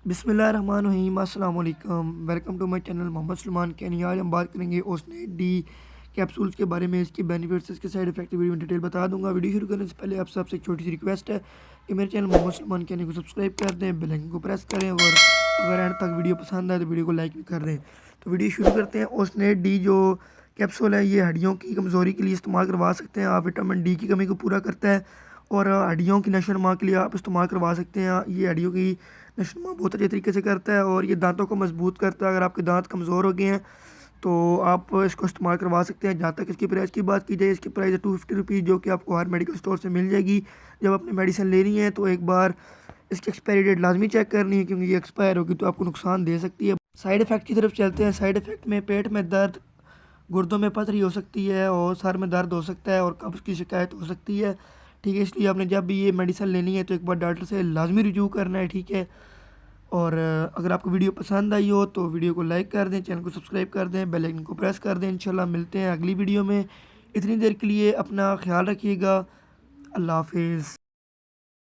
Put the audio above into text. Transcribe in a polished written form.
बिस्मिल्लाहिर्रहमानिर्रहीम अस्सलाम वालेकुम। Welcome to my channel Mohammad Salman Kaini. आज हम बात करेंगे ओसनेट डी कैप्सूल्स के बारे में, इसके बेनिफिट्स, इसके साइड इफेक्ट वीडियो में डिटेल बता दूंगा। वीडियो शुरू करने से पहले आप सबसे एक छोटी सी रिक्वेस्ट है कि मेरे चैनल मोहम्मद सलमान कैनी को सब्सक्राइब कर दें, बेल आइकन को प्रेस करें और अगर एंड तक वीडियो पसंद आए तो वीडियो को लाइक भी कर दें। तो वीडियो शुरू करते हैं। ओसनेट डी जो कैप्सूल है ये हड्डियों की कमज़ोरी के लिए इस्तेमाल करवा सकते हैं आप। विटामिन डी की कमी को पूरा करता है और हड्डियों की नशोनुमा के लिए आप इस्तेमाल करवा सकते हैं। ये हड्डियों की नशोनुमा बहुत अच्छे तरीके से करता है और ये दांतों को मजबूत करता है। अगर आपके दांत कमज़ोर हो गए हैं तो आप इसको इस्तेमाल करवा सकते हैं। जहाँ तक इसकी प्राइस की बात की जाए, इसकी प्राइस है 250 रुपीज़, जो कि आपको हर मेडिकल स्टोर से मिल जाएगी। जब आपने मेडिसिन लेनी है तो एक बार इसकी एक्सपायरी डेट लाजमी चेक करनी है, क्योंकि ये एक्सपायर होगी तो आपको नुकसान दे सकती है। साइड इफ़ेक्ट की तरफ चलते हैं। साइड इफ़ेक्ट में पेट में दर्द, गुर्दों में पथरी हो सकती है और सर में दर्द हो सकता है और कब्ज़ की शिकायत हो सकती है। ठीक है, इसलिए आपने जब भी ये मेडिसिन लेनी है तो एक बार डॉक्टर से लाजमी रिव्यू करना है। ठीक है, और अगर आपको वीडियो पसंद आई हो तो वीडियो को लाइक कर दें, चैनल को सब्सक्राइब कर दें, बेल आइकन को प्रेस कर दें। इंशाल्लाह मिलते हैं अगली वीडियो में। इतनी देर के लिए अपना ख्याल रखिएगा। अल्लाह हाफिज़।